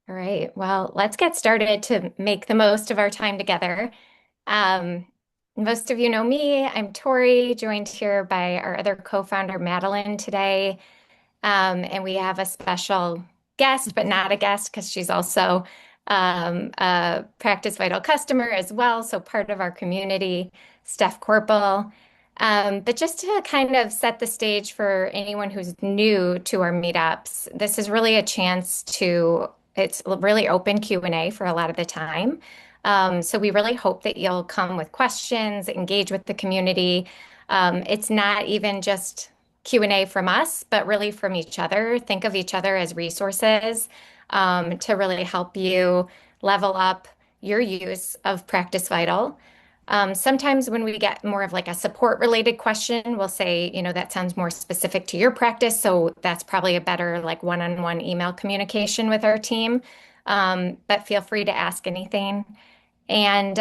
All right. Well, let's get started to make the most of our time together. Um, Most of you know me. I'm Tori, joined here by our other co-founder, Madeline, today. And we have a special guest, but not a guest because she's also a Practice Vital customer as well, so part of our community, Steph Korpal. But just to kind of set the stage for anyone who's new to our meetups, this is really a chance it's a really open Q&A for a lot of the time. So we really hope that you'll come with questions, engage with the community. It's not even just Q&A from us, but really from each other. Think of each other as resources to really help you level up your use of Practice Vital. Sometimes when we get more of like a support related question, we'll say, that sounds more specific to your practice. So that's probably a better like one-on-one email communication with our team. But feel free to ask anything. And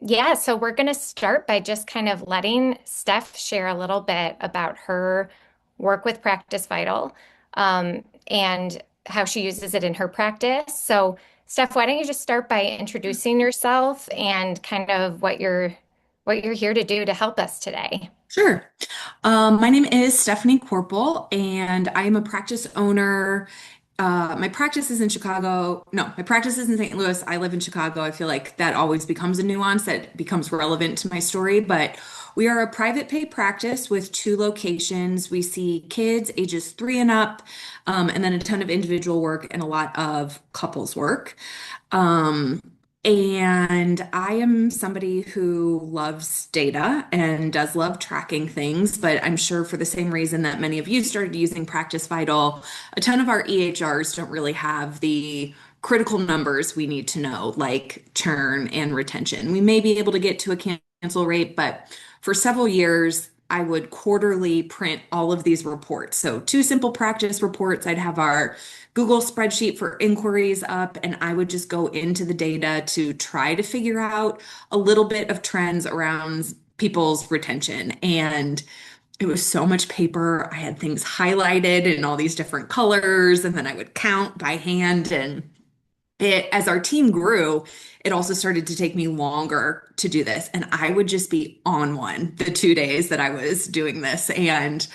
yeah, so we're going to start by just kind of letting Steph share a little bit about her work with Practice Vital and how she uses it in her practice. So, Steph, why don't you just start by introducing yourself and kind of what you're here to do to help us today? Sure. My name is Stephanie Korpal, and I am a practice owner. My practice is in Chicago. No, my practice is in St. Louis. I live in Chicago. I feel like that always becomes a nuance that becomes relevant to my story, but we are a private pay practice with two locations. We see kids ages 3 and up, and then a ton of individual work and a lot of couples work. Um, and I am somebody who loves data and does love tracking things, but I'm sure for the same reason that many of you started using Practice Vital, a ton of our EHRs don't really have the critical numbers we need to know, like churn and retention. We may be able to get to a cancel rate, but for several years, I would quarterly print all of these reports. So, two simple practice reports. I'd have our Google spreadsheet for inquiries up, and I would just go into the data to try to figure out a little bit of trends around people's retention. And it was so much paper. I had things highlighted in all these different colors, and then I would count by hand. And as our team grew, it also started to take me longer to do this. And I would just be on one the 2 days that I was doing this. And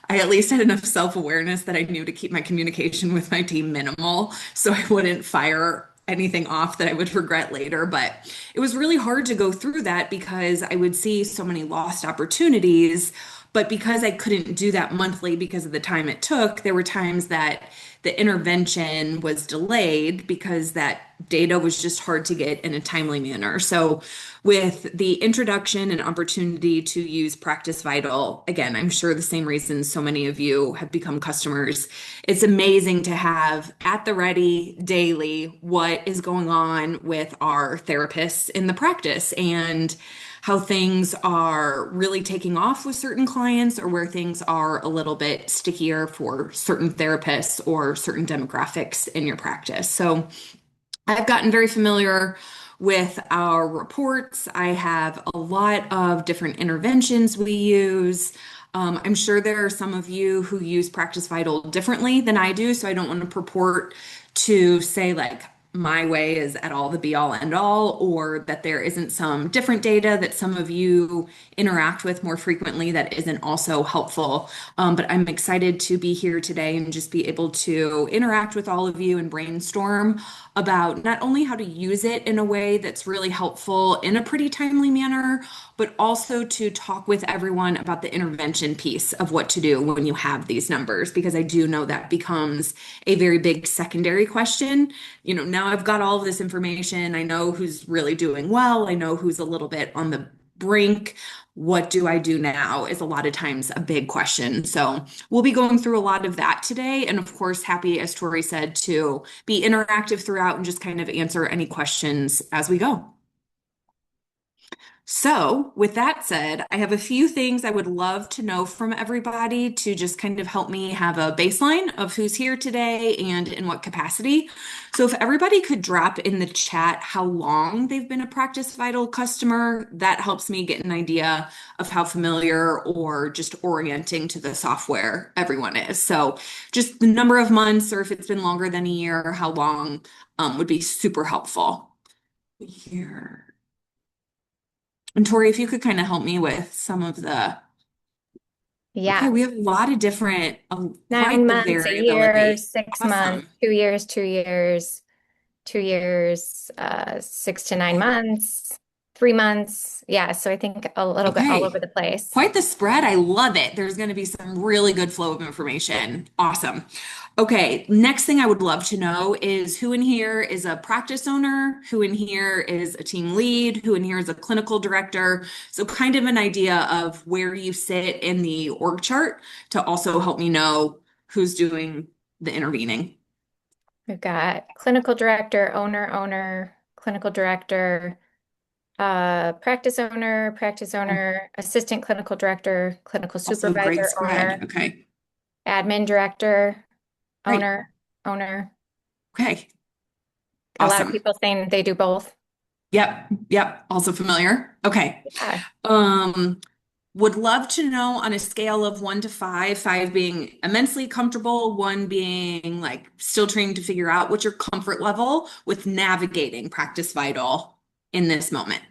I at least had enough self-awareness that I knew to keep my communication with my team minimal so I wouldn't fire anything off that I would regret later. But it was really hard to go through that because I would see so many lost opportunities. But because I couldn't do that monthly because of the time it took, there were times that the intervention was delayed because that data was just hard to get in a timely manner. So, with the introduction and opportunity to use Practice Vital, again, I'm sure the same reasons so many of you have become customers. It's amazing to have at the ready daily what is going on with our therapists in the practice and how things are really taking off with certain clients or where things are a little bit stickier for certain therapists or certain demographics in your practice. So I've gotten very familiar with our reports. I have a lot of different interventions we use. I'm sure there are some of you who use Practice Vital differently than I do, so I don't want to purport to say like my way is at all the be all end all, or that there isn't some different data that some of you interact with more frequently that isn't also helpful. But I'm excited to be here today and just be able to interact with all of you and brainstorm about not only how to use it in a way that's really helpful in a pretty timely manner, but also to talk with everyone about the intervention piece of what to do when you have these numbers, because I do know that becomes a very big secondary question. Now I've got all of this information. I know who's really doing well. I know who's a little bit on the brink. What do I do now is a lot of times a big question. So we'll be going through a lot of that today. And of course, happy, as Tori said, to be interactive throughout and just kind of answer any questions as we go. So, with that said, I have a few things I would love to know from everybody to just kind of help me have a baseline of who's here today and in what capacity. So, if everybody could drop in the chat how long they've been a Practice Vital customer, that helps me get an idea of how familiar or just orienting to the software everyone is. So, just the number of months, or if it's been longer than a year, how long would be super helpful. Here. And Tori, if you could kind of help me with some of the, okay, Yeah, we have a lot of different, nine quite the months, a year, variability. 6 months, Awesome. 2 years, 2 years, 2 years, 6 to 9 months, 3 months. Yeah, so I think a little bit all over Okay. the place. Quite the spread. I love it. There's going to be some really good flow of information. Awesome. Okay. Next thing I would love to know is who in here is a practice owner, who in here is a team lead, who in here is a clinical director. So kind of an idea of where you sit in the org chart to also help me know who's doing the intervening. We've got clinical director, owner, clinical director, practice owner, assistant clinical director, clinical Also great supervisor, spread. owner, Okay. admin director, Great. owner. Okay. A lot of Awesome. people saying they do both. Yep. Yep. Also familiar. Okay. Yeah. Um, would love to know on a scale of 1 to 5, 5 being immensely comfortable, 1 being like still trying to figure out what's your comfort level with navigating Practice Vital in this moment.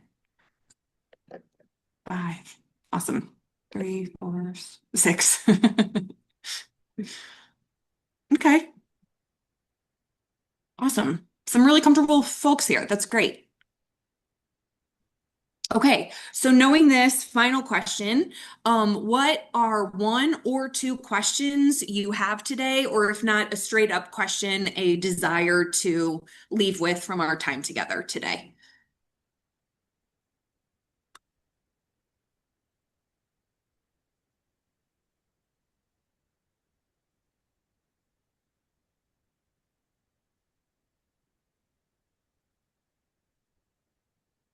5. Awesome. 3, 4, 6. Okay. Awesome. Some really comfortable folks here. That's great. Okay, so knowing this, final question, what are 1 or 2 questions you have today, or if not a straight up question, a desire to leave with from our time together today?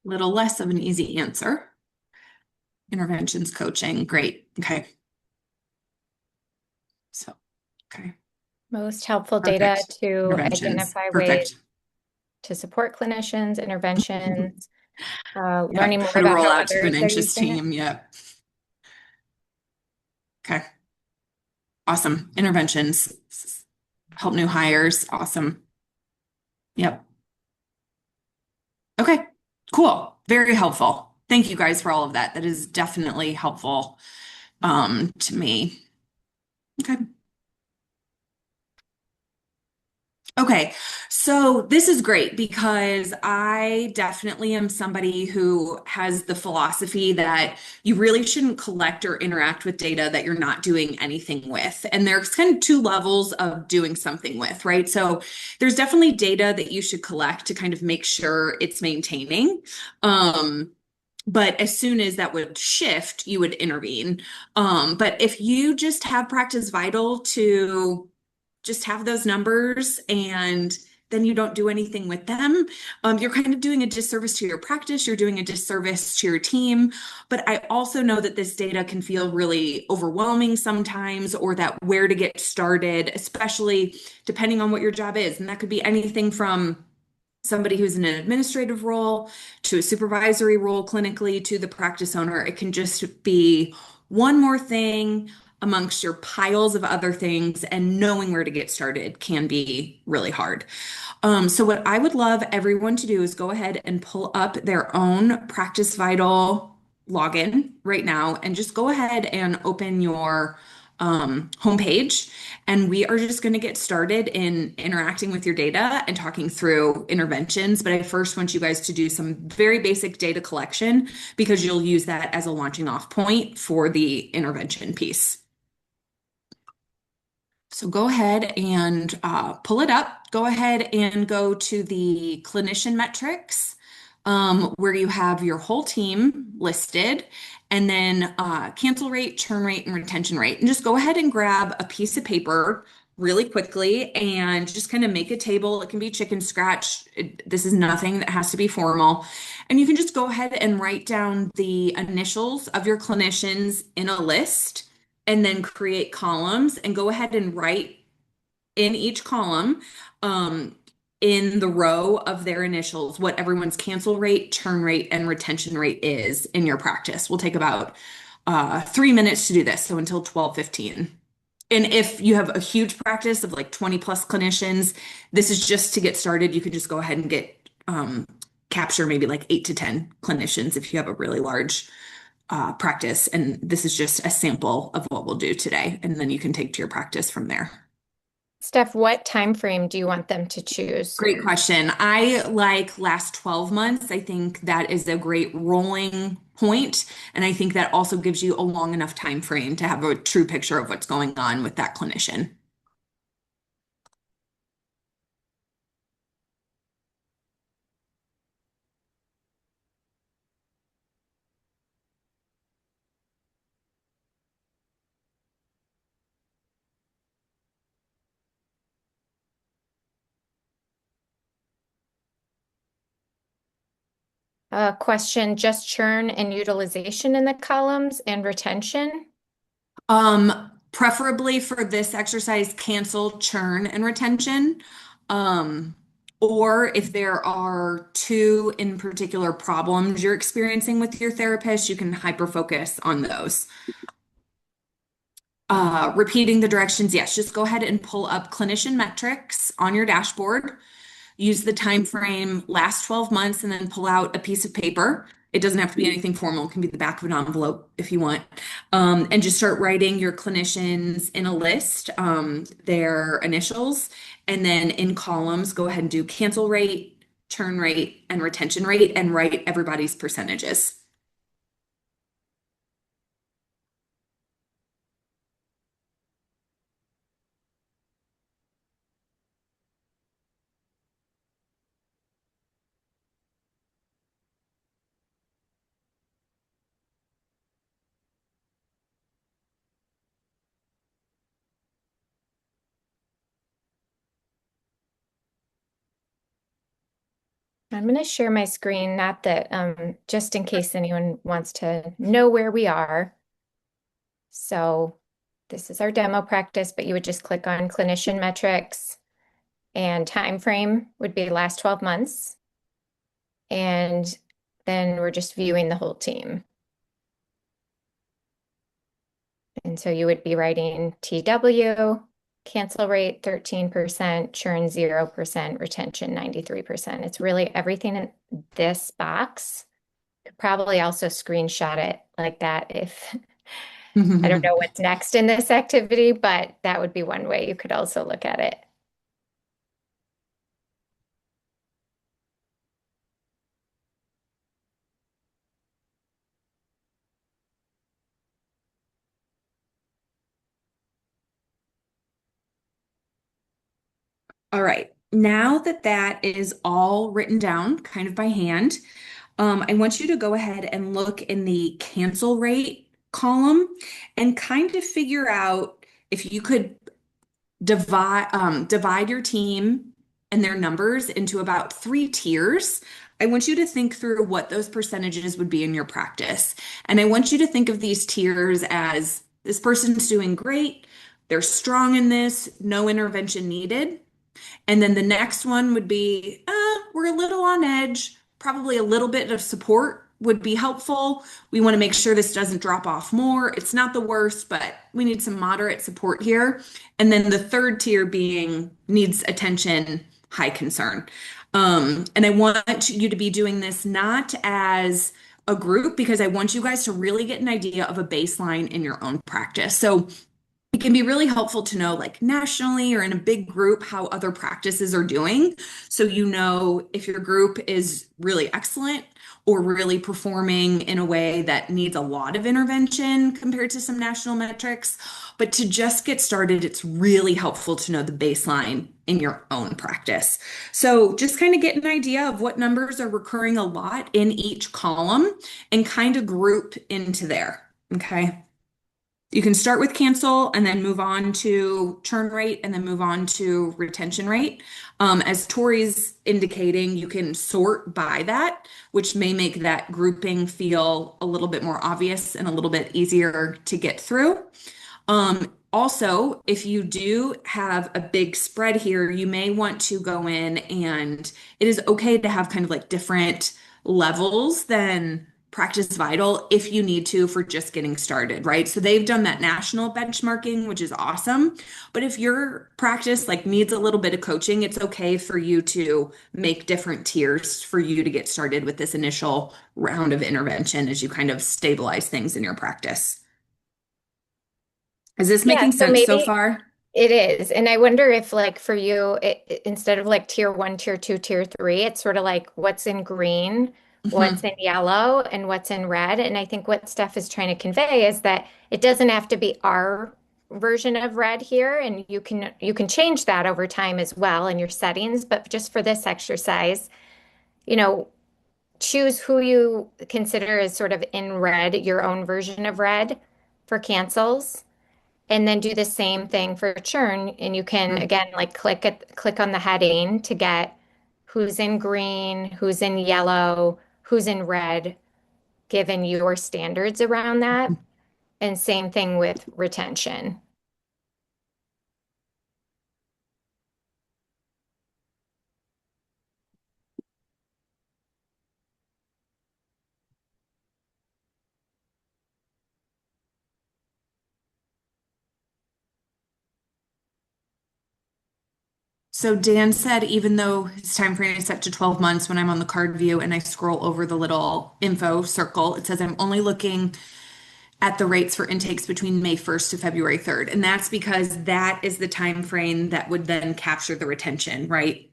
Little less of an easy answer. Interventions coaching, great. Okay, so, okay, Most helpful data perfect. to Interventions, identify ways perfect. to support clinicians, interventions, Yep, learning more how to about roll how out to an others are anxious using it. team. Yep. Okay, awesome. Interventions, help new hires. Awesome. Yep. Okay, cool. Very helpful. Thank you guys for all of that. That is definitely helpful to me. Okay. Okay, so this is great because I definitely am somebody who has the philosophy that you really shouldn't collect or interact with data that you're not doing anything with. And there's kind of 2 levels of doing something with, right? So there's definitely data that you should collect to kind of make sure it's maintaining. Um, but as soon as that would shift, you would intervene. But if you just have Practice Vital to just have those numbers and then you don't do anything with them, you're kind of doing a disservice to your practice, you're doing a disservice to your team. But I also know that this data can feel really overwhelming sometimes, or that where to get started, especially depending on what your job is. And that could be anything from somebody who's in an administrative role to a supervisory role clinically to the practice owner. It can just be one more thing amongst your piles of other things, and knowing where to get started can be really hard. So what I would love everyone to do is go ahead and pull up their own Practice Vital login right now and just go ahead and open your homepage. And we are just going to get started in interacting with your data and talking through interventions. But I first want you guys to do some very basic data collection because you'll use that as a launching off point for the intervention piece. So go ahead and pull it up. Go ahead and go to the clinician metrics where you have your whole team listed, and then cancel rate, churn rate, and retention rate. And just go ahead and grab a piece of paper really quickly and just kind of make a table. It can be chicken scratch. This is nothing that has to be formal. And you can just go ahead and write down the initials of your clinicians in a list and then create columns and go ahead and write in each column, um, in the row of their initials, what everyone's cancel rate, churn rate, and retention rate is in your practice. We'll take about 3 minutes to do this, so until 12:15. And if you have a huge practice of like 20 plus clinicians, this is just to get started. You could just go ahead and get capture maybe like 8 to 10 clinicians if you have a really large practice. And this is just a sample of what we'll do today. And then you can take to your practice from there. Steph, what time frame do you want them to choose? Great question. I like last 12 months. I think that is a great rolling point, and I think that also gives you a long enough time frame to have a true picture of what's going on with that clinician. Question, just churn and utilization in the columns and retention? Preferably for this exercise, cancel, churn, and retention. Um, or if there are two in particular problems you're experiencing with your therapist, you can hyper focus on those. Repeating the directions, yes, just go ahead and pull up clinician metrics on your dashboard. Use the time frame last 12 months and then pull out a piece of paper. It doesn't have to be anything formal. It can be the back of an envelope if you want. And just start writing your clinicians in a list, their initials, and then in columns, go ahead and do cancel rate, churn rate, and retention rate, and write everybody's percentages. I'm going to share my screen, not that, just in case anyone wants to know where we are. So this is our demo practice, but you would just click on clinician metrics and time frame would be last 12 months. And then we're just viewing the whole team. And so you would be writing TW, cancel rate 13%, churn 0%, retention 93%. It's really everything in this box. Could probably also screenshot it like that if I don't know what's next in this activity, but that would be one way you could also look at it. All right. Now that that is all written down kind of by hand, I want you to go ahead and look in the cancel rate column and kind of figure out if you could divide your team and their numbers into about 3 tiers. I want you to think through what those percentages would be in your practice. And I want you to think of these tiers as this person's doing great, they're strong in this, no intervention needed. And then the next one would be, we're a little on edge. Probably a little bit of support would be helpful. We want to make sure this doesn't drop off more. It's not the worst, but we need some moderate support here. And then the third tier being needs attention, high concern. And I want you to be doing this not as a group because I want you guys to really get an idea of a baseline in your own practice. So it can be really helpful to know, like nationally or in a big group, how other practices are doing. So you know if your group is really excellent or really performing in a way that needs a lot of intervention compared to some national metrics. But to just get started, it's really helpful to know the baseline in your own practice. So just kind of get an idea of what numbers are recurring a lot in each column and kind of group into there. Okay. You can start with cancel and then move on to churn rate and then move on to retention rate. As Tori's indicating, you can sort by that, which may make that grouping feel a little bit more obvious and a little bit easier to get through. Also, if you do have a big spread here, you may want to go in and it is okay to have kind of like different levels than PracticeVital if you need to for just getting started, right? So they've done that national benchmarking, which is awesome. But if your practice like needs a little bit of coaching, it's okay for you to make different tiers for you to get started with this initial round of intervention as you kind of stabilize things in your practice. Is this Yeah, making so sense so maybe far? it is. And I wonder if, like, for you, instead of like tier one, tier two, tier three, it's sort of like what's in green, what's Hmm. in yellow, and what's in red. And I think what Steph is trying to convey is that it doesn't have to be our version of red here, and you can change that over time as well in your settings. But just for this exercise, you know, choose who you consider as sort of in red, your own version of red for cancels. And then do the same thing for churn. And you can again like click on the heading to get who's in green, who's in yellow, who's in red, given your standards around that. And same thing with retention. So Dan said, even though his time frame is set to 12 months, when I'm on the card view and I scroll over the little info circle, it says I'm only looking at the rates for intakes between May 1st to February 3rd. And that's because that is the time frame that would then capture the retention, right?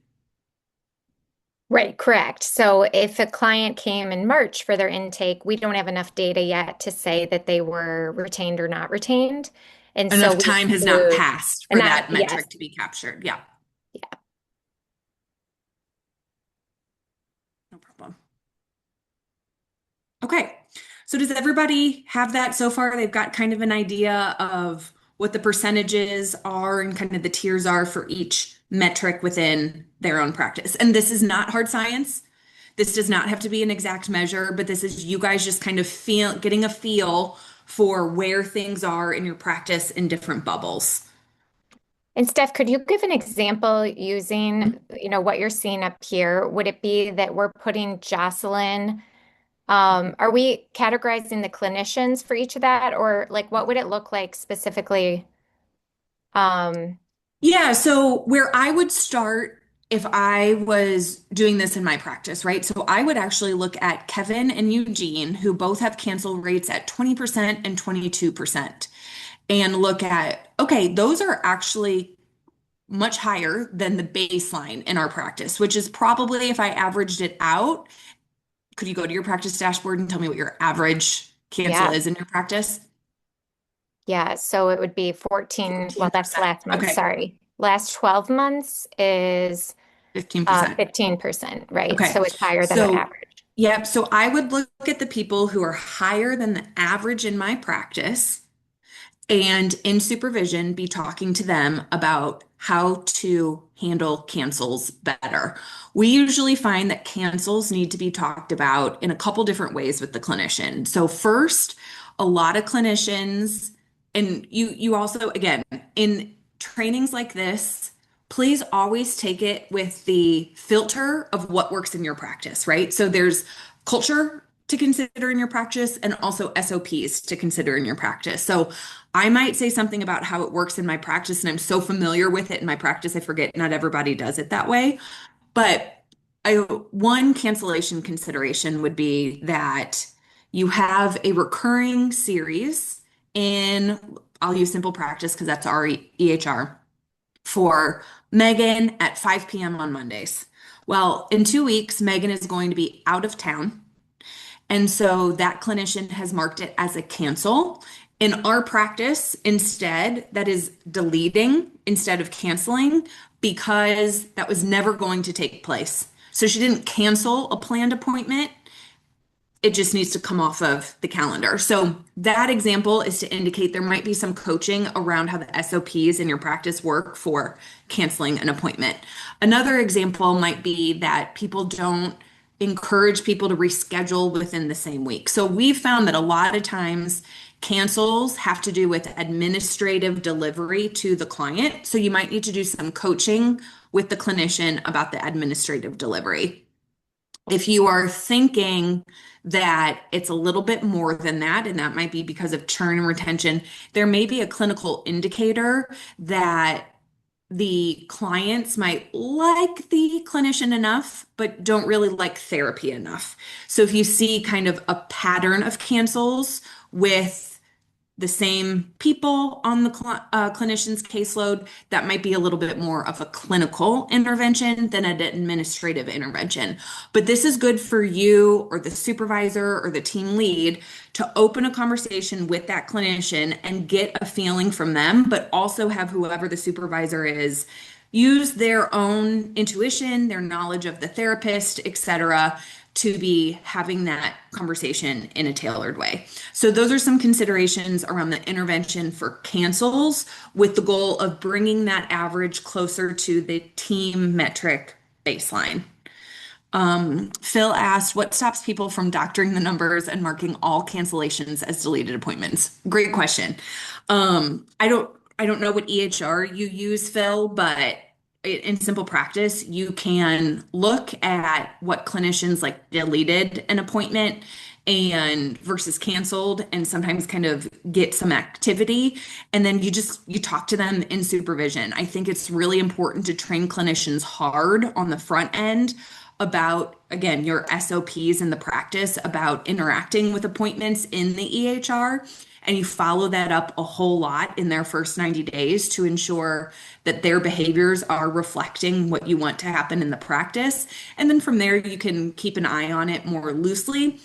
Right, correct. So if a client came in March for their intake, we don't have enough data yet to say that they were retained or not retained. And so Enough we time has not include, passed and for not, that yes, metric to be captured. Yeah, yeah. no problem. Okay. So does everybody have that so far? They've got kind of an idea of what the percentages are and kind of the tiers are for each metric within their own practice. And this is not hard science. This does not have to be an exact measure, but this is you guys just kind of getting a feel for where things are in your practice in different bubbles. And Steph, could you give an example using, what you're seeing up here? Would it be that we're putting Jocelyn, are we categorizing the clinicians for each of that, or like what would it look like specifically? Um, Yeah, so where I would start if I was doing this in my practice, right? So I would actually look at Kevin and Eugene, who both have cancel rates at 20% and 22%, and look at, okay, those are actually much higher than the baseline in our practice, which is probably if I averaged it out, could you go to your practice dashboard and tell me what your average cancel yeah, is in your practice? yeah. So it would be 14. Well, that's 14%. last month. Okay, Sorry. Last 12 months is 15%. 15%, right? Okay. So it's higher than the So, average. yep. So I would look at the people who are higher than the average in my practice and in supervision be talking to them about how to handle cancels better. We usually find that cancels need to be talked about in a couple different ways with the clinician. So first, a lot of clinicians, and you also, again, in trainings like this, please always take it with the filter of what works in your practice, right? So there's culture to consider in your practice and also SOPs to consider in your practice. So I might say something about how it works in my practice, and I'm so familiar with it in my practice, I forget not everybody does it that way. But one cancellation consideration would be that you have a recurring series in, I'll use simple practice because that's our EHR, for Megan at 5 p.m. on Mondays. Well, in 2 weeks, Megan is going to be out of town. And so that clinician has marked it as a cancel. In our practice, instead, that is deleting instead of canceling because that was never going to take place. So she didn't cancel a planned appointment It just needs to come off of the calendar. So that example is to indicate there might be some coaching around how the SOPs in your practice work for canceling an appointment. Another example might be that people don't encourage people to reschedule within the same week. So we've found that a lot of times cancels have to do with administrative delivery to the client. So you might need to do some coaching with the clinician about the administrative delivery. If you are thinking that it's a little bit more than that, and that might be because of churn and retention, there may be a clinical indicator that the clients might like the clinician enough, but don't really like therapy enough. So if you see kind of a pattern of cancels with the same people on the clinician's caseload, that might be a little bit more of a clinical intervention than an administrative intervention. But this is good for you or the supervisor or the team lead to open a conversation with that clinician and get a feeling from them, but also have whoever the supervisor is use their own intuition, their knowledge of the therapist, etc., to be having that conversation in a tailored way. So those are some considerations around the intervention for cancels with the goal of bringing that average closer to the team metric baseline. Phil asked, what stops people from doctoring the numbers and marking all cancellations as deleted appointments? Great question. I don't know what EHR you use, Phil, but in simple practice, you can look at what clinicians like deleted an appointment and versus canceled and sometimes kind of get some activity, and then you talk to them in supervision. I think it's really important to train clinicians hard on the front end about, again, your SOPs in the practice about interacting with appointments in the EHR. And you follow that up a whole lot in their first 90 days to ensure that their behaviors are reflecting what you want to happen in the practice. And then from there, you can keep an eye on it more loosely.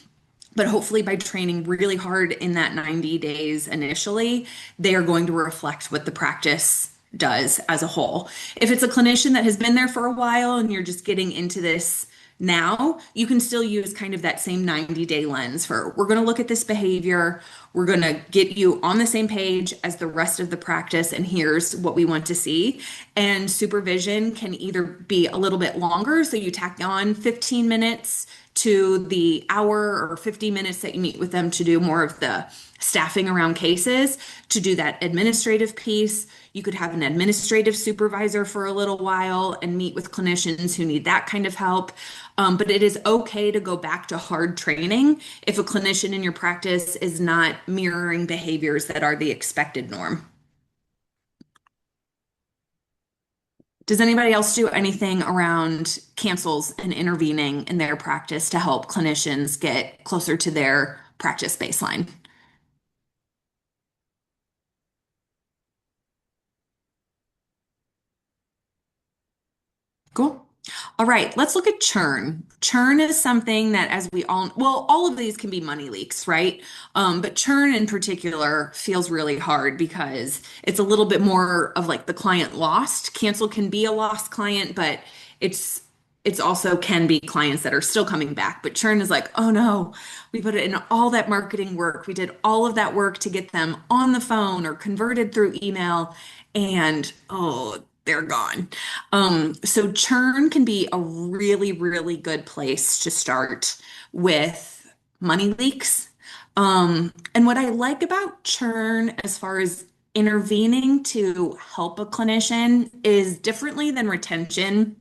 But hopefully, by training really hard in that 90 days initially, they are going to reflect what the practice does as a whole. If it's a clinician that has been there for a while and you're just getting into this now, you can still use kind of that same 90-day lens for we're going to look at this behavior, we're going to get you on the same page as the rest of the practice, and here's what we want to see. And supervision can either be a little bit longer, so you tack on 15 minutes to the hour or 50 minutes that you meet with them to do more of the staffing around cases, to do that administrative piece. You could have an administrative supervisor for a little while and meet with clinicians who need that kind of help. But it is okay to go back to hard training if a clinician in your practice is not mirroring behaviors that are the expected norm. Does anybody else do anything around cancels and intervening in their practice to help clinicians get closer to their practice baseline? Cool. All right, let's look at churn. Churn is something that, as we well, all of these can be money leaks, right? But churn in particular feels really hard because it's a little bit more of like the client lost. Cancel can be a lost client, but it's it's also can be clients that are still coming back. But churn is like, oh no, we put in all that marketing work. We did all of that work to get them on the phone or converted through email, and oh, they're gone. So churn can be a really, really good place to start with money leaks. And what I like about churn as far as intervening to help a clinician is differently than retention.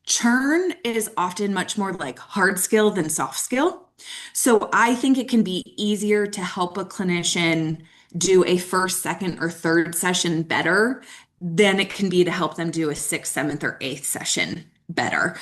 Churn is often much more like hard skill than soft skill. So I think it can be easier to help a clinician do a first, second, or third session better than it can be to help them do a sixth, seventh, or eighth session better.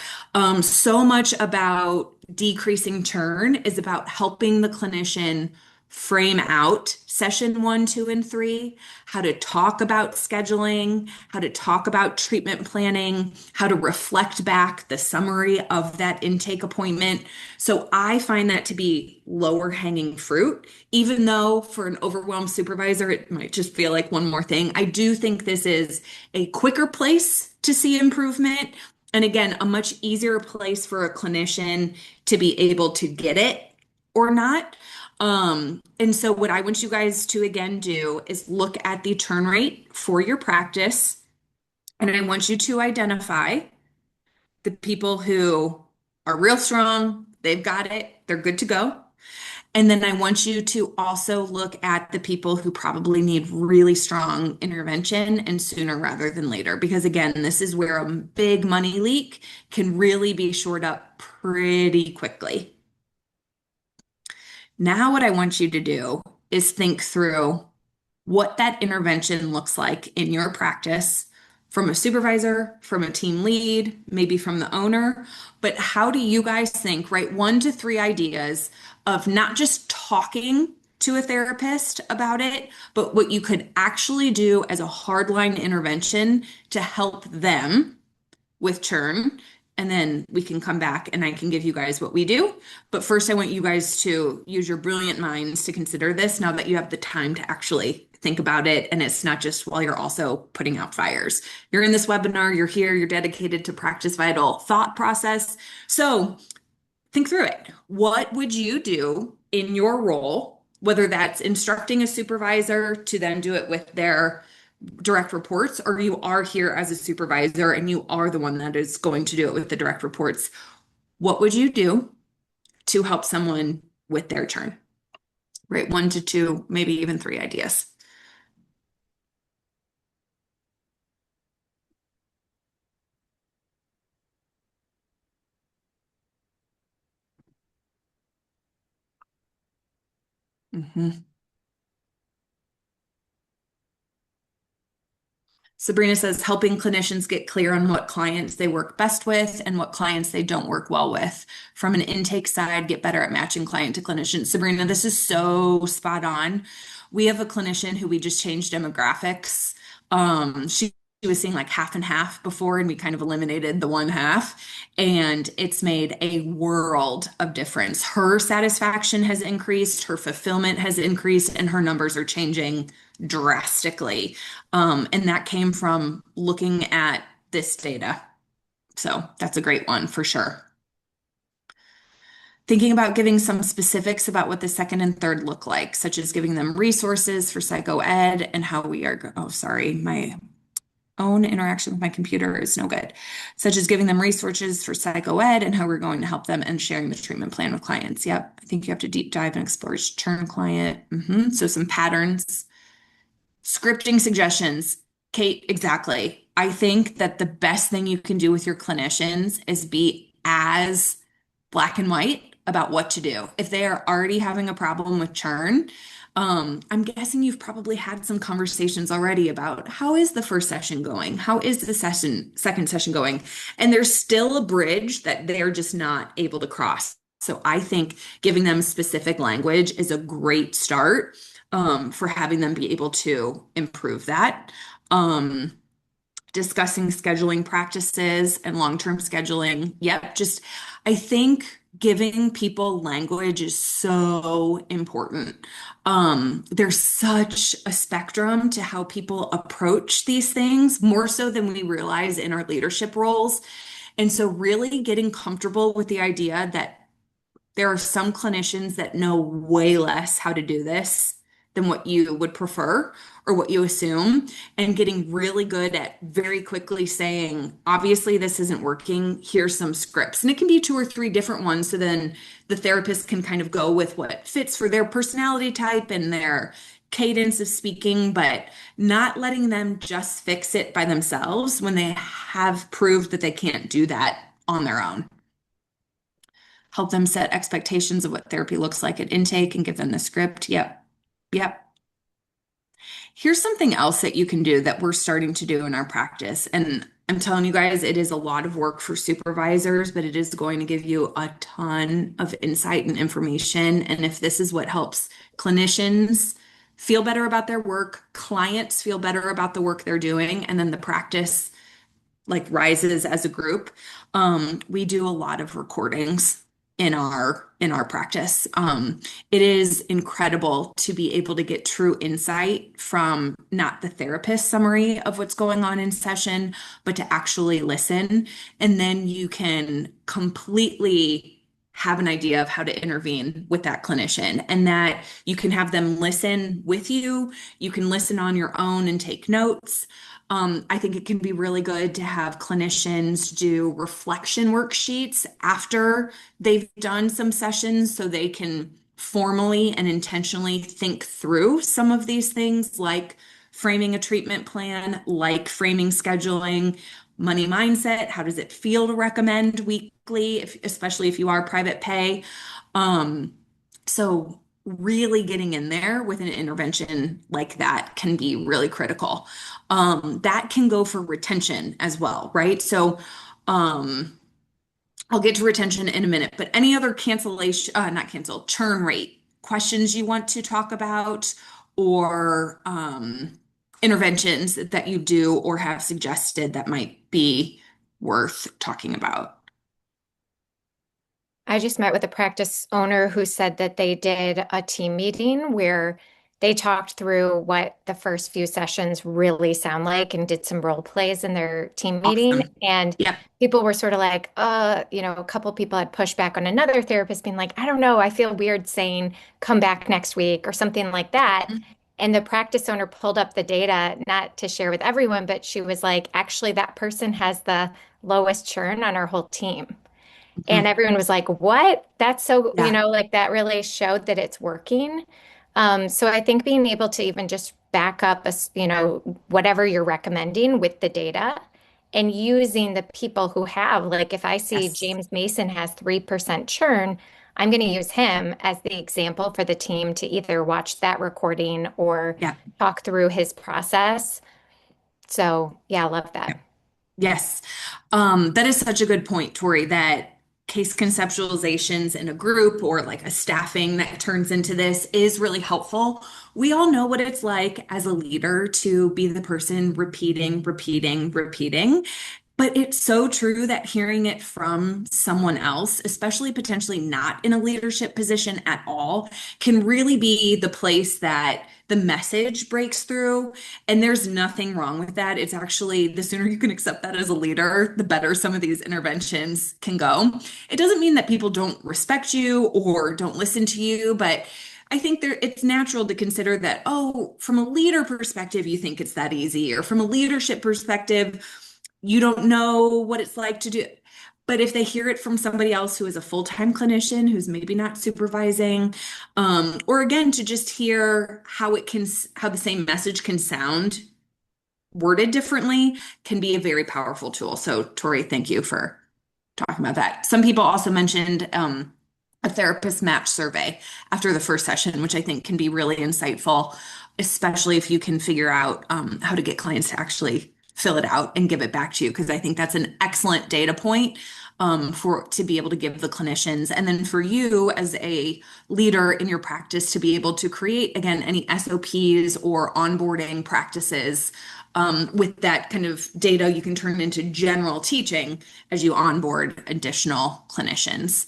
So much about decreasing churn is about helping the clinician frame out session one, two, and three, how to talk about scheduling, how to talk about treatment planning, how to reflect back the summary of that intake appointment. So I find that to be lower hanging fruit, even though for an overwhelmed supervisor, it might just feel like one more thing. I do think this is a quicker place to see improvement And again, a much easier place for a clinician to be able to get it or not. And so what I want you guys to again do is look at the turn rate for your practice. And I want you to identify the people who are real strong, they've got it, they're good to go. And then I want you to also look at the people who probably need really strong intervention and sooner rather than later. Because again, this is where a big money leak can really be shored up pretty quickly. Now, what I want you to do is think through what that intervention looks like in your practice from a supervisor, from a team lead, maybe from the owner. But how do you guys think, right? 1 to 3 ideas of not just talking to a therapist about it, but what you could actually do as a hardline intervention to help them with churn. And then we can come back and I can give you guys what we do. But first, I want you guys to use your brilliant minds to consider this now that you have the time to actually think about it. And it's not just while you're also putting out fires. You're in this webinar, you're here, you're dedicated to Practice Vital thought process. So think through it. What would you do in your role, whether that's instructing a supervisor to then do it with their direct reports, or you are here as a supervisor and you are the one that is going to do it with the direct reports? What would you do to help someone with their turn? Right? 1 to 2, maybe even 3 ideas. Mhm. Sabrina says helping clinicians get clear on what clients they work best with and what clients they don't work well with. From an intake side, get better at matching client to clinician. Sabrina, this is so spot on. We have a clinician who we just changed demographics. She was seeing like half and half before, and we kind of eliminated the one half, and it's made a world of difference. Her satisfaction has increased, her fulfillment has increased, and her numbers are changing drastically. And that came from looking at this data. So that's a great one for sure. Thinking about giving some specifics about what the second and third look like, such as giving them resources for psycho ed and how we are, oh, sorry, my own interaction with my computer is no good, such as giving them resources for psycho ed and how we're going to help them and sharing the treatment plan with clients. Yep. I think you have to deep dive and explore each turn client. So some patterns. Scripting suggestions. Kate, exactly. I think that the best thing you can do with your clinicians is be as black and white about what to do. If they are already having a problem with churn, I'm guessing you've probably had some conversations already about how is the first session going? How is the second session going? And there's still a bridge that they're just not able to cross. So I think giving them specific language is a great start for having them be able to improve that. Um, Discussing scheduling practices and long-term scheduling. Yep, just I think giving people language is so important. There's such a spectrum to how people approach these things, more so than we realize in our leadership roles. And so really getting comfortable with the idea that there are some clinicians that know way less how to do this than what you would prefer or what you assume, and getting really good at very quickly saying, obviously, this isn't working. Here's some scripts. And it can be 2 or 3 different ones. So then the therapist can kind of go with what fits for their personality type and their cadence of speaking, but not letting them just fix it by themselves when they have proved that they can't do that on their own. Help them set expectations of what therapy looks like at intake and give them the script. Yep. Yep. Here's something else that you can do that we're starting to do in our practice. And I'm telling you guys, it is a lot of work for supervisors, but it is going to give you a ton of insight and information. And if this is what helps clinicians feel better about their work, clients feel better about the work they're doing, and then the practice like rises as a group, we do a lot of recordings. in our practice. It is incredible to be able to get true insight from not the therapist summary of what's going on in session, but to actually listen. And then you can completely have an idea of how to intervene with that clinician, and that you can have them listen with you. You can listen on your own and take notes. I think it can be really good to have clinicians do reflection worksheets after they've done some sessions so they can formally and intentionally think through some of these things, like framing a treatment plan, like framing scheduling, money mindset. How does it feel to recommend weekly, especially if you are private pay? Um, so really getting in there with an intervention like that can be really critical. That can go for retention as well, right? So, um, I'll get to retention in a minute, but any other cancellation, not cancel, churn rate questions you want to talk about, or interventions that you do or have suggested that might be worth talking about? I just met with a practice owner who said that they did a team meeting where they talked through what the first few sessions really sound like and did some role plays in their team meeting. Awesome. And Yep. people were sort of like, a couple people had pushed back on another therapist being like, I don't know, I feel weird saying come back next week or something like that. And the practice owner pulled up the data, not to share with everyone, but she was like, actually, that person has the lowest churn on our whole team. And Mhm. everyone was like, what? That's so, Yeah. like that really showed that it's working. So I think being able to even just back up, whatever you're recommending with the data and using the people who have, like if I see Yes. James Mason has 3% churn, I'm going to use him as the example for the team to either watch that recording or Yeah. talk through his process. So yeah, I love that. Yes. That is such a good point, Tori, that case conceptualizations in a group or like a staffing that turns into this is really helpful. We all know what it's like as a leader to be the person repeating, repeating, repeating. But it's so true that hearing it from someone else, especially potentially not in a leadership position at all, can really be the place that the message breaks through. And there's nothing wrong with that. It's actually the sooner you can accept that as a leader, the better some of these interventions can go. It doesn't mean that people don't respect you or don't listen to you, but I think it's natural to consider that, oh, from a leader perspective, you think it's that easy, or from a leadership perspective, you don't know what it's like to do. But if they hear it from somebody else who is a full-time clinician who's maybe not supervising, or again, to just hear how the same message can sound worded differently can be a very powerful tool. So, Tori, thank you for talking about that. Some people also mentioned a therapist match survey after the first session, which I think can be really insightful, especially if you can figure out how to get clients to actually fill it out and give it back to you, because I think that's an excellent data point for to be able to give the clinicians, and then for you as a leader in your practice to be able to create again any SOPs or onboarding practices with that kind of data you can turn into general teaching as you onboard additional clinicians.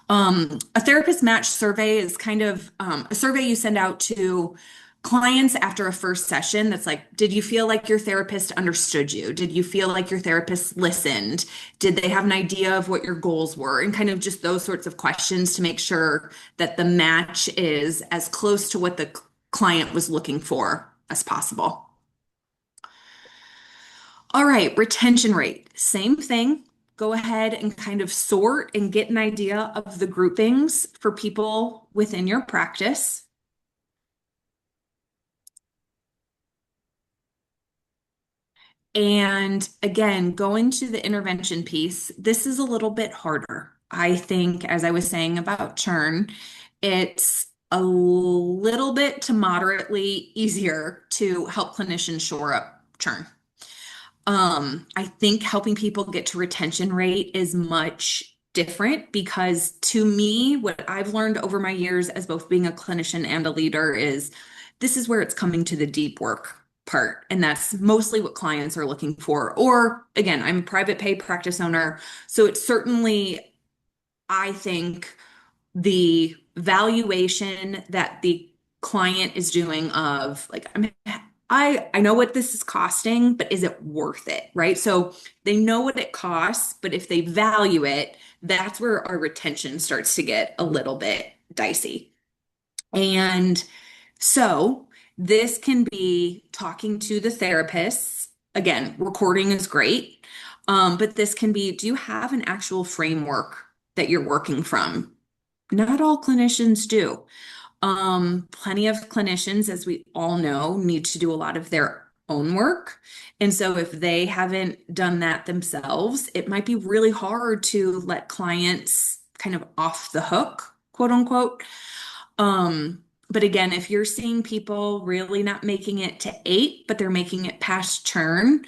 A therapist match survey is kind of a survey you send out to clients after a first session that's like, did you feel like your therapist understood you? Did you feel like your therapist listened? Did they have an idea of what your goals were? And kind of just those sorts of questions to make sure that the match is as close to what the client was looking for as possible. All right, retention rate, same thing. Go ahead and kind of sort and get an idea of the groupings for people within your practice. And again, going to the intervention piece, this is a little bit harder. I think, as I was saying about churn, it's a little bit to moderately easier to help clinicians shore up churn. I think helping people get to retention rate is much different because to me, what I've learned over my years as both being a clinician and a leader is this is where it's coming to the deep work part. And that's mostly what clients are looking for. Or again, I'm a private pay practice owner, so it's certainly I think the valuation that the client is doing of like I know what this is costing, but is it worth it, right? So they know what it costs, but if they value it, that's where our retention starts to get a little bit dicey. And so this can be talking to the therapists. Again, recording is great. But this can be, do you have an actual framework that you're working from? Not all clinicians do. Plenty of clinicians, as we all know, need to do a lot of their own work. And so if they haven't done that themselves, it might be really hard to let clients kind of off the hook, quote unquote. But again, if you're seeing people really not making it to 8, but they're making it past churn,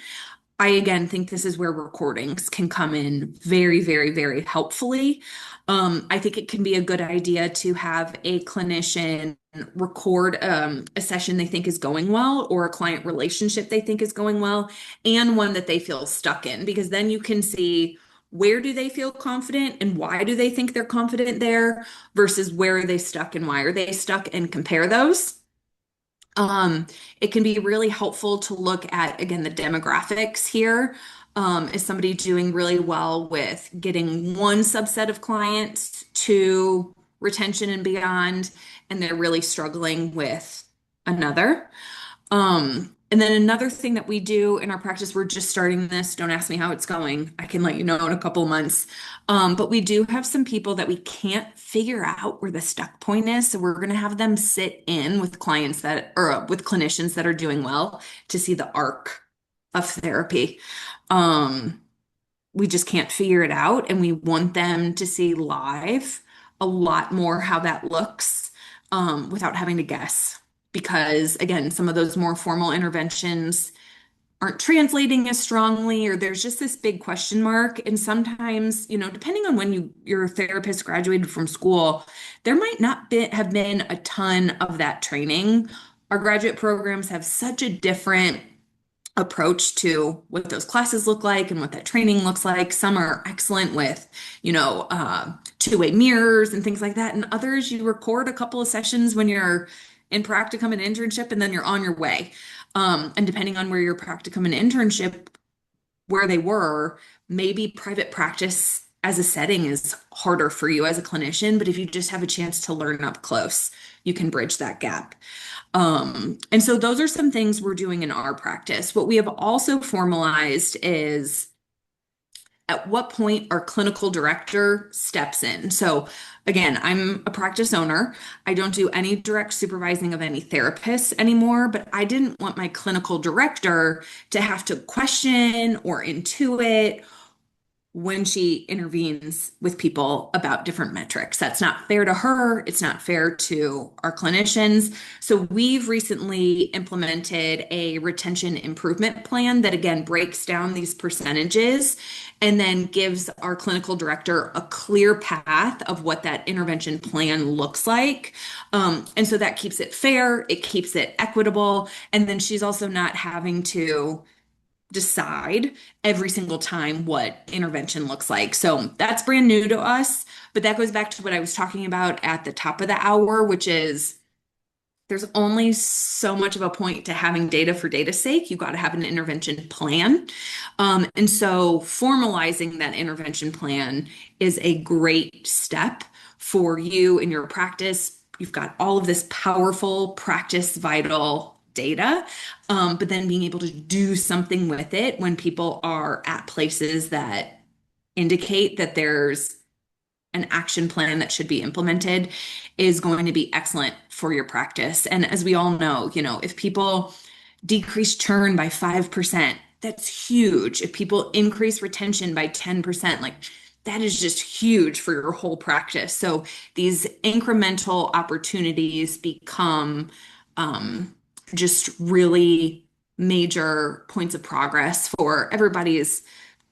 I again think this is where recordings can come in very, very, very helpfully. I think it can be a good idea to have a clinician record a session they think is going well or a client relationship they think is going well and one that they feel stuck in, because then you can see where do they feel confident and why do they think they're confident there versus where are they stuck and why are they stuck, and compare those. Um, it can be really helpful to look at, again, the demographics here. Is somebody doing really well with getting one subset of clients to retention and beyond, and they're really struggling with another? And then another thing that we do in our practice, we're just starting this. Don't ask me how it's going. I can let you know in a couple of months. But we do have some people that we can't figure out where the stuck point is. So we're going to have them sit in with clients that, or with clinicians that are doing well to see the arc of therapy. Um, we just can't figure it out. And we want them to see live a lot more how that looks without having to guess. Because again, some of those more formal interventions aren't translating as strongly, or there's just this big question mark. And sometimes, depending on when your therapist graduated from school, there might not have been a ton of that training. Our graduate programs have such a different approach to what those classes look like and what that training looks like. Some are excellent with, two-way mirrors and things like that. And others, you record a couple of sessions when you're in practicum and internship, and then you're on your way. And depending on where your practicum and internship, where they were, maybe private practice as a setting is harder for you as a clinician. But if you just have a chance to learn up close, you can bridge that gap. And so those are some things we're doing in our practice. What we have also formalized is at what point our clinical director steps in. So again, I'm a practice owner. I don't do any direct supervising of any therapists anymore, but I didn't want my clinical director to have to question or intuit when she intervenes with people about different metrics. That's not fair to her. It's not fair to our clinicians. So we've recently implemented a retention improvement plan that again breaks down these percentages and then gives our clinical director a clear path of what that intervention plan looks like. And so that keeps it fair, it keeps it equitable, and then she's also not having to decide every single time what intervention looks like. So that's brand new to us, but that goes back to what I was talking about at the top of the hour, which is there's only so much of a point to having data for data's sake. You got to have an intervention plan. And so formalizing that intervention plan is a great step for you in your practice. You've got all of this powerful PracticeVital data, but then being able to do something with it when people are at places that indicate that there's an action plan that should be implemented is going to be excellent for your practice. And as we all know, if people decrease churn by 5%, that's huge. If people increase retention by 10%, like that is just huge for your whole practice. So these incremental opportunities become just really major points of progress for everybody's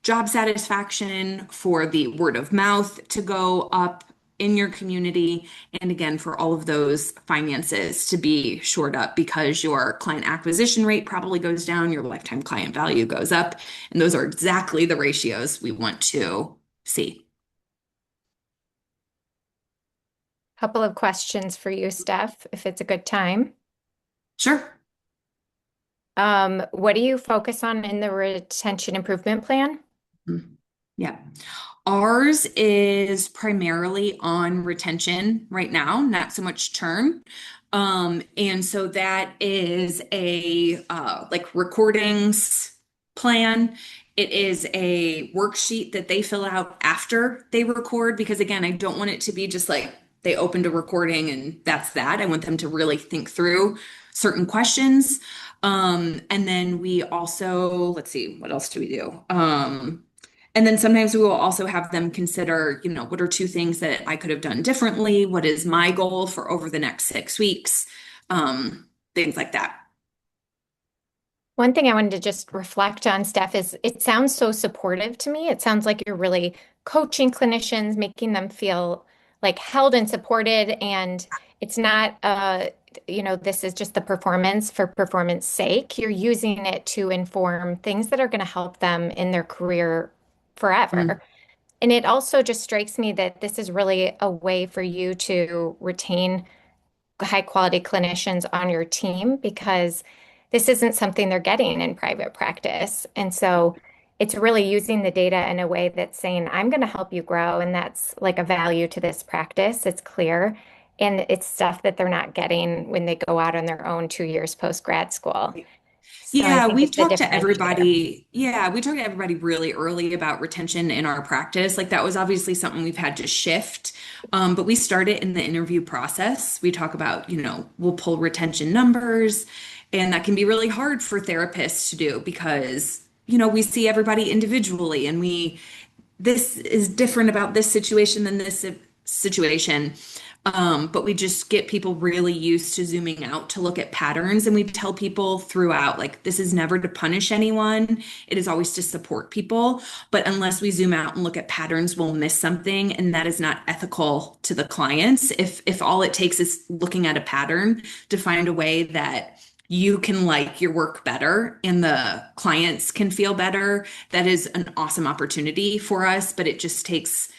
job satisfaction, for the word of mouth to go up in your community, and again, for all of those finances to be shored up because your client acquisition rate probably goes down, your lifetime client value goes up, and those are exactly the ratios we want to see. Couple of questions for you, Steph, if it's a good time. Sure. What do you focus on in the retention improvement plan? Mm. Yeah. Ours is primarily on retention right now, not so much churn. And so that is a like recordings plan. It is a worksheet that they fill out after they record because again, I don't want it to be just like they opened a recording and that's that. I want them to really think through certain questions. And then we also, let's see, what else do we do? And then sometimes we will also have them consider, what are two things that I could have done differently? What is my goal for over the next 6 weeks? Things like that. One thing I wanted to just reflect on, Steph, is it sounds so supportive to me. It sounds like you're really coaching clinicians, making them feel like held and supported. And it's not, this is just the performance for performance sake. You're using it to inform things that are going to help them in their career Mm, forever. And it also just strikes me that this is really a way for you to retain high quality clinicians on your team because this isn't something they're getting in private practice. And so it's really using the data in a way that's saying, I'm going to help you grow. And that's like a value to this practice. It's clear. And it's stuff that they're not getting when they go out on their own 2 years post grad school. So I Yeah, think we it's a talked to differentiator. everybody. Yeah, we talked to everybody really early about retention in our practice. Like that was obviously something we've had to shift. But we start it in the interview process. We talk about, we'll pull retention numbers, and that can be really hard for therapists to do because, we see everybody individually and this is different about this situation than this situation. But we just get people really used to zooming out to look at patterns. And we tell people throughout, like, this is never to punish anyone. It is always to support people. But unless we zoom out and look at patterns, we'll miss something. And that is not ethical to the clients. If all it takes is looking at a pattern to find a way that you can like your work better and the clients can feel better, that is an awesome opportunity for us. But it just takes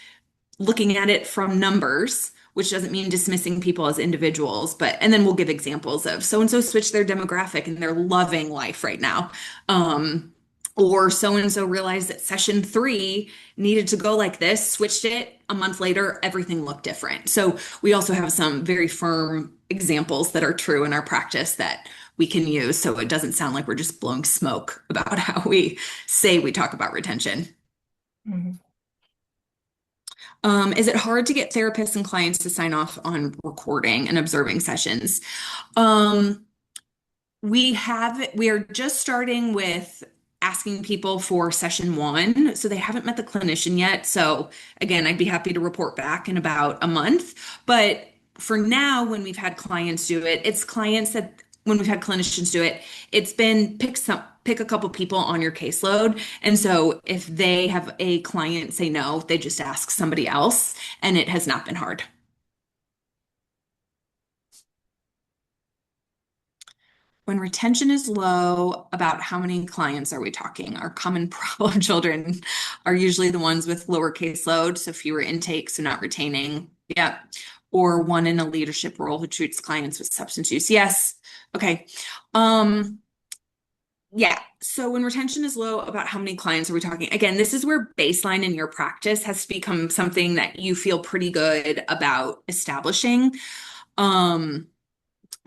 looking at it from numbers, which doesn't mean dismissing people as individuals, but and then we'll give examples of so and so switched their demographic and they're loving life right now. Or so and so realized that session 3 needed to go like this, switched it a month later, everything looked different. So we also have some very firm examples that are true in our practice that we can use so it doesn't sound like we're just blowing smoke about how we say we talk about retention. Mhm. Is it hard to get therapists and clients to sign off on recording and observing sessions? Um, we are just starting with asking people for session 1. So they haven't met the clinician yet. So again, I'd be happy to report back in about a month. But for now, when we've had clients do it, it's clients that when we've had clinicians do it, it's been pick a couple people on your caseload. And so if they have a client say no, they just ask somebody else, and it has not been hard. When retention is low, about how many clients are we talking? Our common problem children are usually the ones with lower caseload, so fewer intakes, so not retaining. Yeah. Or one in a leadership role who treats clients with substance use. Yes. Okay. Um, yeah. So when retention is low, about how many clients are we talking? Again, this is where baseline in your practice has to become something that you feel pretty good about establishing. Um,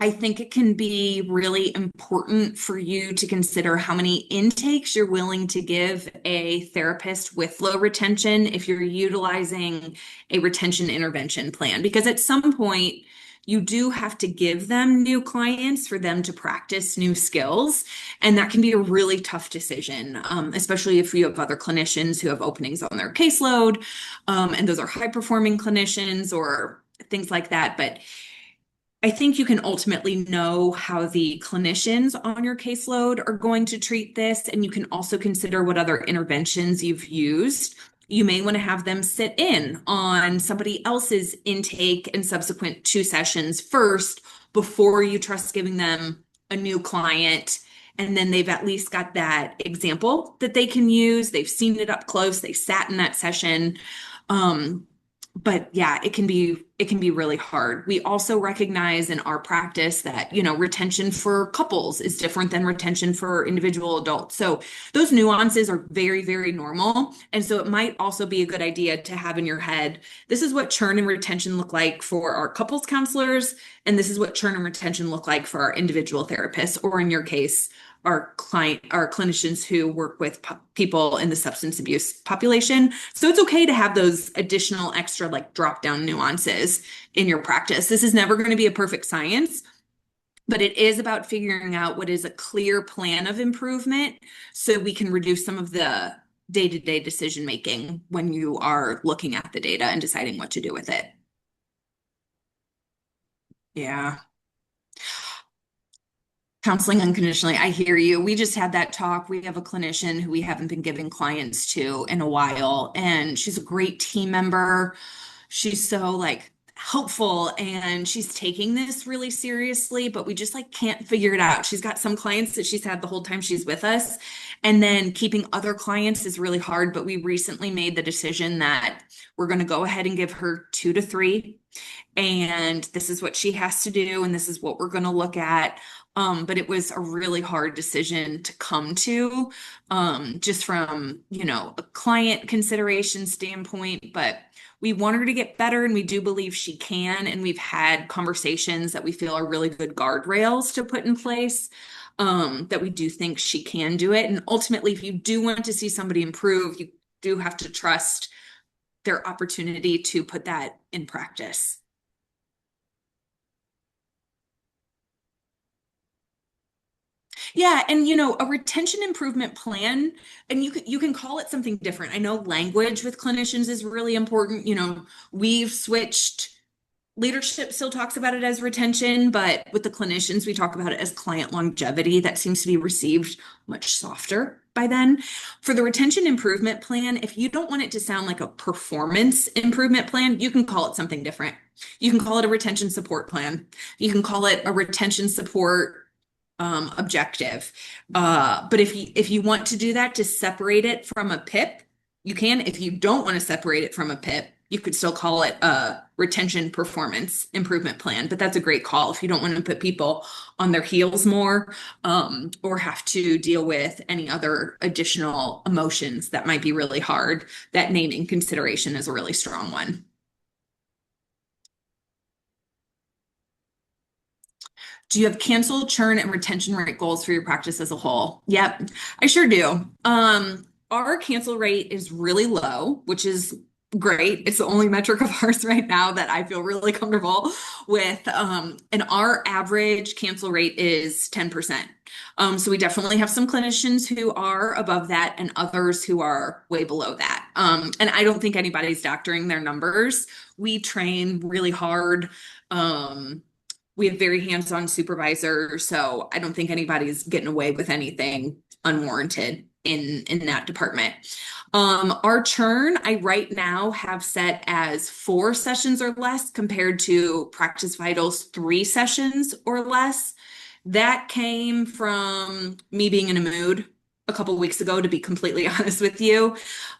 I think it can be really important for you to consider how many intakes you're willing to give a therapist with low retention if you're utilizing a retention intervention plan. Because at some point, you do have to give them new clients for them to practice new skills. And that can be a really tough decision, especially if you have other clinicians who have openings on their caseload, and those are high performing clinicians or things like that. But I think you can ultimately know how the clinicians on your caseload are going to treat this, and you can also consider what other interventions you've used. You may want to have them sit in on somebody else's intake and subsequent 2 sessions first before you trust giving them a new client. And then they've at least got that example that they can use. They've seen it up close, they sat in that session. Um, But yeah, it can be really hard. We also recognize in our practice that, retention for couples is different than retention for individual adults. So those nuances are very, very normal. And so it might also be a good idea to have in your head, this is what churn and retention look like for our couples counselors, and this is what churn and retention look like for our individual therapists, or in your case, our clinicians who work with people in the substance abuse population. So it's okay to have those additional extra like drop down nuances in your practice. This is never going to be a perfect science, but it is about figuring out what is a clear plan of improvement so we can reduce some of the day-to-day decision making when you are looking at the data and deciding what to do with it. Yeah. Counseling unconditionally. I hear you. We just had that talk. We have a clinician who we haven't been giving clients to in a while, and she's a great team member. She's so like helpful and she's taking this really seriously, but we just like can't figure it out. She's got some clients that she's had the whole time she's with us, and then keeping other clients is really hard. But we recently made the decision that we're going to go ahead and give her 2 to 3, and this is what she has to do, and this is what we're going to look at. But it was a really hard decision to come to, just from, a client consideration standpoint. But we want her to get better, and we do believe she can. And we've had conversations that we feel are really good guardrails to put in place, that we do think she can do it. And ultimately, if you do want to see somebody improve, you do have to trust their opportunity to put that in practice. Yeah, and a retention improvement plan, and you can call it something different. I know language with clinicians is really important. We've switched. Leadership still talks about it as retention, but with the clinicians, we talk about it as client longevity. That seems to be received much softer by then. For the retention improvement plan, if you don't want it to sound like a performance improvement plan, you can call it something different. You can call it a retention support plan. You can call it a retention support objective. But if you want to do that to separate it from a PIP, you can. If you don't want to separate it from a PIP, you could still call it a retention performance improvement plan. But that's a great call if you don't want to put people on their heels more, or have to deal with any other additional emotions that might be really hard. That naming consideration is a really strong one. Do you have cancel, churn, and retention rate goals for your practice as a whole? Yep, I sure do. Our cancel rate is really low, which is great. It's the only metric of ours right now that I feel really comfortable with. And our average cancel rate is 10%. So we definitely have some clinicians who are above that and others who are way below that. And I don't think anybody's doctoring their numbers. We train really hard. We have very hands-on supervisors, so I don't think anybody's getting away with anything unwarranted in that department. Our churn, I right now have set as 4 sessions or less compared to PracticeVital's 3 sessions or less. That came from me being in a mood a couple weeks ago, to be completely honest with you.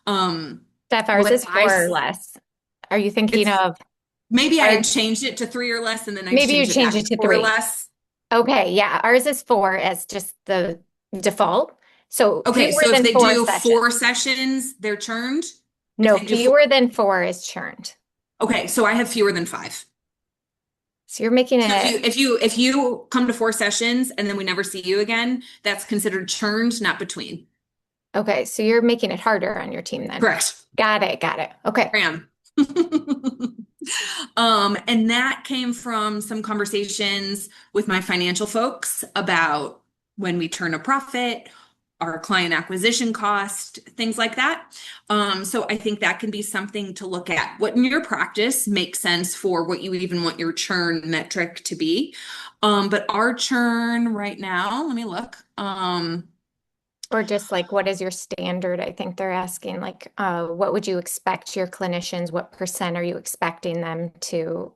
Steph, ours What is I 4 or less. Are you thinking it's of Maybe I our, had changed it to 3 or less, and then I maybe you changed it change back it to to four or 3? less. Okay, yeah, ours is 4 as just the default. So Okay, fewer so if than they four do sessions. 4 sessions, they're churned. If No, they do four, fewer than 4 is churned. okay, so I have fewer than 5. So you're making So if it, you come to 4 sessions and then we never see you again, that's considered churned, not between. okay, so you're making it harder on your team then. Correct. Got it, got it. Okay. Ram. And that came from some conversations with my financial folks about when we turn a profit, our client acquisition cost, things like that. So I think that can be something to look at. What in your practice makes sense for what you even want your churn metric to be. But our churn right now, let me look. Or just like, what is your standard? I think they're asking, like, what would you expect your clinicians? What percent are you expecting them to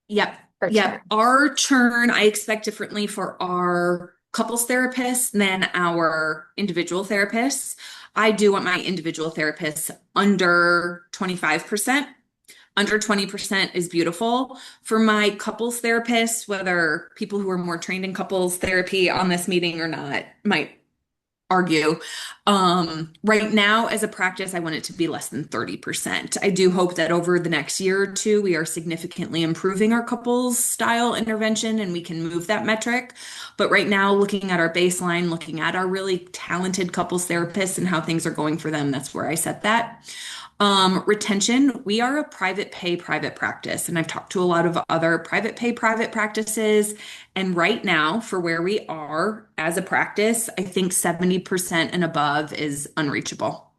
Yep. Yep. return? Our churn, I expect differently for our couples therapists than our individual therapists. I do want my individual therapists under 25%. Under 20% is beautiful. For my couples therapists, whether people who are more trained in couples therapy on this meeting or not might argue. Right now, as a practice, I want it to be less than 30%. I do hope that over the next year or two, we are significantly improving our couples style intervention and we can move that metric. But right now, looking at our baseline, looking at our really talented couples therapists and how things are going for them, that's where I set that. Retention, we are a private pay private practice, and I've talked to a lot of other private pay private practices. And right now, for where we are as a practice, I think 70% and above is unreachable.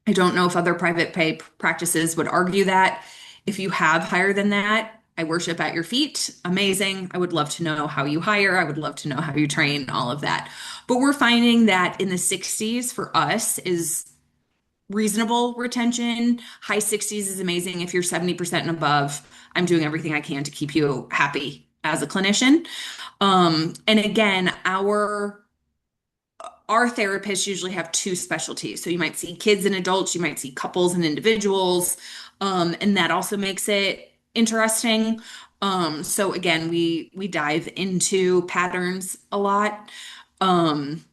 I don't know if other private pay practices would argue that. If you have higher than that, I worship at your feet. Amazing. I would love to know how you hire. I would love to know how you train, all of that. But we're finding that in the 60s for us is reasonable retention. High 60s is amazing. If you're 70% and above, I'm doing everything I can to keep you happy as a clinician. And again, our therapists usually have two specialties. So you might see kids and adults, you might see couples and individuals, and that also makes it interesting. So again, we dive into patterns a lot. Um,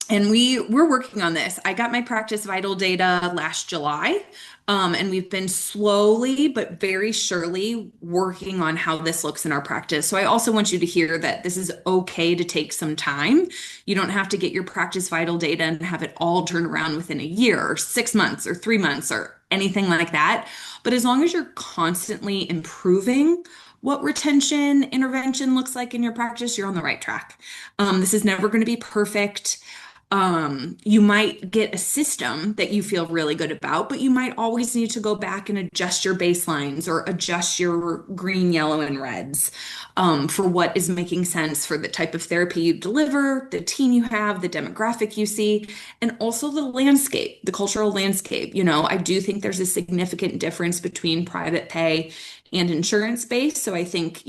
and we're working on this. I got my PracticeVital data last July, and we've been slowly but very surely working on how this looks in our practice. So I also want you to hear that this is okay to take some time. You don't have to get your PracticeVital data and have it all turned around within a year or 6 months or 3 months or anything like that. But as long as you're constantly improving what retention intervention looks like in your practice, you're on the right track. This is never going to be perfect. You might get a system that you feel really good about, but you might always need to go back and adjust your baselines or adjust your green, yellow, and reds for what is making sense for the type of therapy you deliver, the team you have, the demographic you see, and also the landscape, the cultural landscape. I do think there's a significant difference between private pay and insurance based. So I think,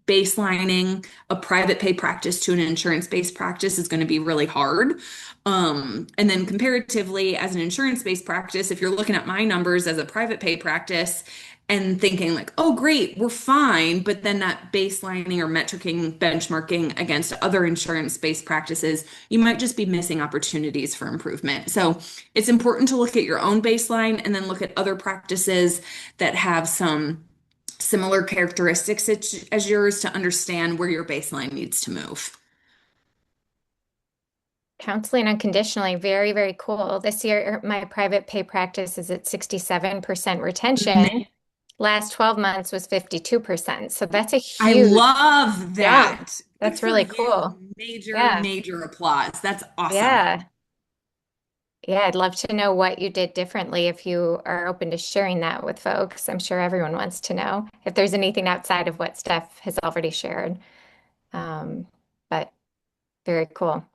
baselining a private pay practice to an insurance-based practice is going to be really hard. And then comparatively, as an insurance-based practice, if you're looking at my numbers as a private pay practice and thinking like, oh, great, we're fine, but then that baselining or metricing, benchmarking against other insurance-based practices, you might just be missing opportunities for improvement. So it's important to look at your own baseline and then look at other practices that have some similar characteristics as yours to understand where your baseline needs to move. Counseling unconditionally, very, very cool. This year, my private pay practice is at 67% retention. Last 12 months was 52%. So that's a I huge love jump. that. Good That's for really you. cool. Major, Yeah. major applause. That's awesome. Yeah. Yeah. I'd love to know what you did differently if you are open to sharing that with folks. I'm sure everyone wants to know if there's anything outside of what Steph has already shared. Um, but very cool.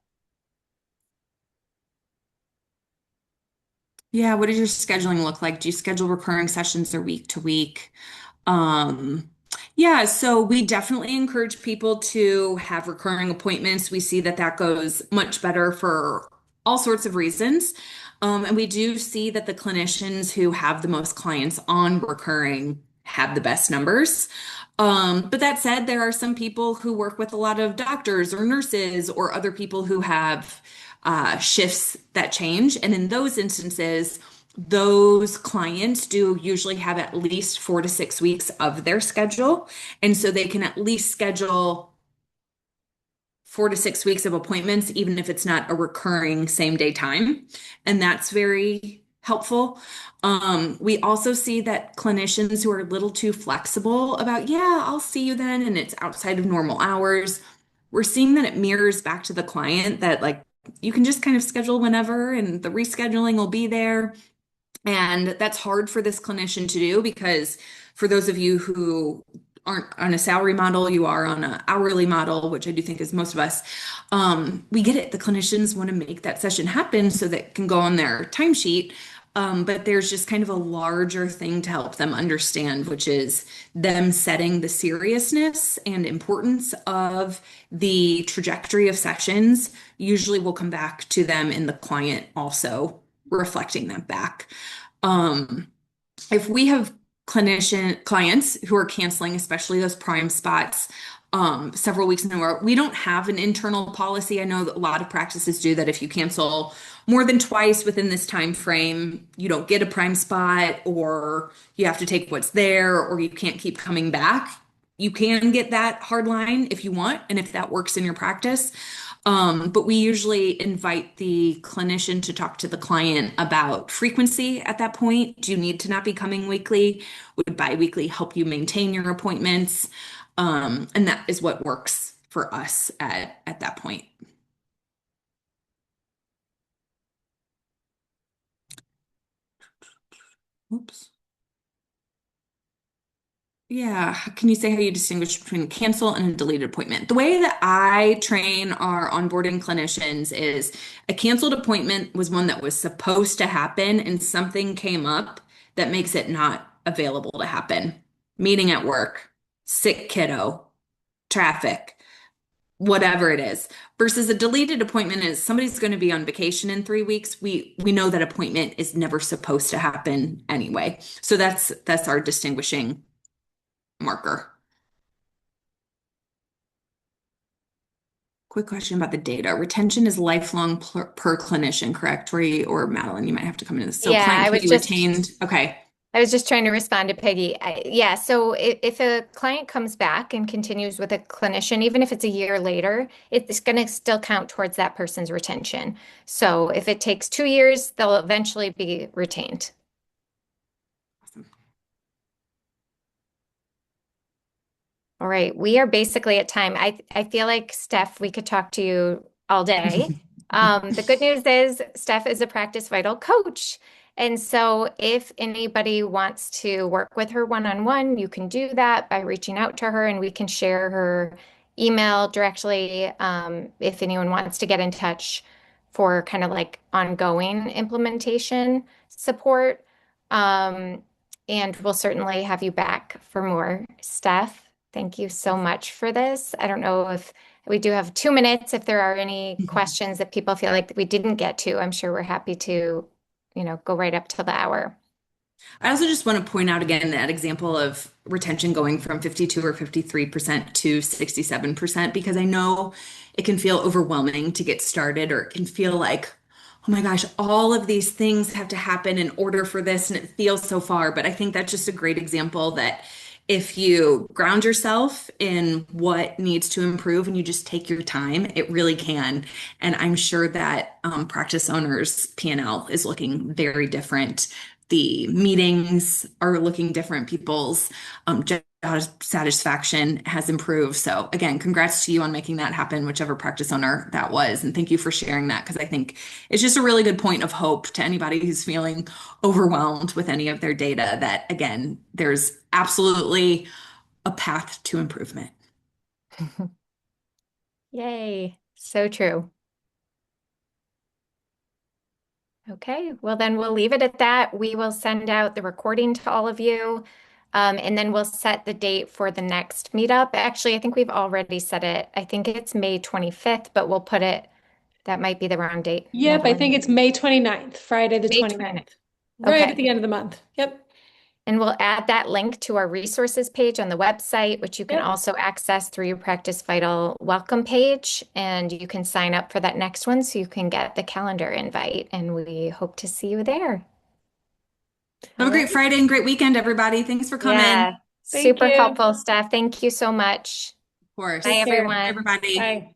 Yeah, what does your scheduling look like? Do you schedule recurring sessions or week to week? Um, yeah, so we definitely encourage people to have recurring appointments. We see that that goes much better for all sorts of reasons. And we do see that the clinicians who have the most clients on recurring have the best numbers. But that said, there are some people who work with a lot of doctors or nurses or other people who have shifts that change. And in those instances, those clients do usually have at least 4 to 6 weeks of their schedule. And so they can at least schedule 4 to 6 weeks of appointments, even if it's not a recurring same day time. And that's very helpful. We also see that clinicians who are a little too flexible about, yeah, I'll see you then, and it's outside of normal hours. We're seeing that it mirrors back to the client that, like, you can just kind of schedule whenever and the rescheduling will be there. And that's hard for this clinician to do because for those of you who aren't on a salary model, you are on an hourly model, which I do think is most of us. We get it. The clinicians want to make that session happen so that it can go on their timesheet. But there's just kind of a larger thing to help them understand, which is them setting the seriousness and importance of the trajectory of sessions usually will come back to them and the client also reflecting that back. Um, if we have clinician clients who are canceling, especially those prime spots, several weeks in a row. We don't have an internal policy. I know that a lot of practices do that. If you cancel more than twice within this time frame, you don't get a prime spot, or you have to take what's there, or you can't keep coming back. You can get that hard line if you want, and if that works in your practice. But we usually invite the clinician to talk to the client about frequency at that point. Do you need to not be coming weekly? Would biweekly help you maintain your appointments? And that is what works for us at that point. Oops. Yeah. Can you say how you distinguish between a cancel and a deleted appointment? The way that I train our onboarding clinicians is a canceled appointment was one that was supposed to happen and something came up that makes it not available to happen. Meeting at work, sick kiddo, traffic, whatever it is. Versus a deleted appointment is somebody's going to be on vacation in 3 weeks. We know that appointment is never supposed to happen anyway. So that's our distinguishing marker. Quick question about the data. Retention is lifelong per clinician, correct? Tori or Madeline, you might have to come into this. So Yeah, client can be retained. Okay. I was just trying to respond to Peggy. Yeah, so if a client comes back and continues with a clinician, even if it's a year later, it's going to still count towards that person's retention. So if it takes 2 years, they'll eventually be retained. Awesome. All right, we are basically at time. I feel like Steph, we could talk to you all day. The good news is Steph is a PracticeVital coach. And so if anybody wants to work with her one-on-one, you can do that by reaching out to her and we can share her email directly if anyone wants to get in touch for kind of like ongoing implementation support. Um, and we'll certainly have you back for more. Steph, thank you so much for this. I don't know if we do have 2 minutes. If there are any questions that people feel like we didn't get to, I'm sure we're happy to, go right up till the hour. I also just want to point out again that example of retention going from 52 or 53% to 67%, because I know it can feel overwhelming to get started, or it can feel like, oh my gosh, all of these things have to happen in order for this, and it feels so far. But I think that's just a great example that if you ground yourself in what needs to improve and you just take your time, it really can. And I'm sure that practice owners' P&L is looking very different. The meetings are looking different. People's job satisfaction has improved. So again, congrats to you on making that happen, whichever practice owner that was. And thank you for sharing that, because I think it's just a really good point of hope to anybody who's feeling overwhelmed with any of their data, that again, there's absolutely a path to improvement. Yay. So true. Okay, well, then we'll leave it at that. We will send out the recording to all of you, and then we'll set the date for the next meetup. Actually, I think we've already set it. I think it's May 25th, but we'll put it, that might be the wrong date, Yep, I think Madeline. it's May 29th, Friday the May 29th. 29th. Right at Okay. the end of the month. Yep. And we'll add that link to our resources page on the website, which you can Yep. also access through your Practice Vital welcome page. And you can sign up for that next one so you can get the calendar invite. And we hope to see you there. Have All a great right. Friday and great weekend, everybody. Thanks for coming. Yeah, Thank super you. helpful stuff. Thank you so much. Of course. Bye, Take care. Bye, everyone. everybody. Bye.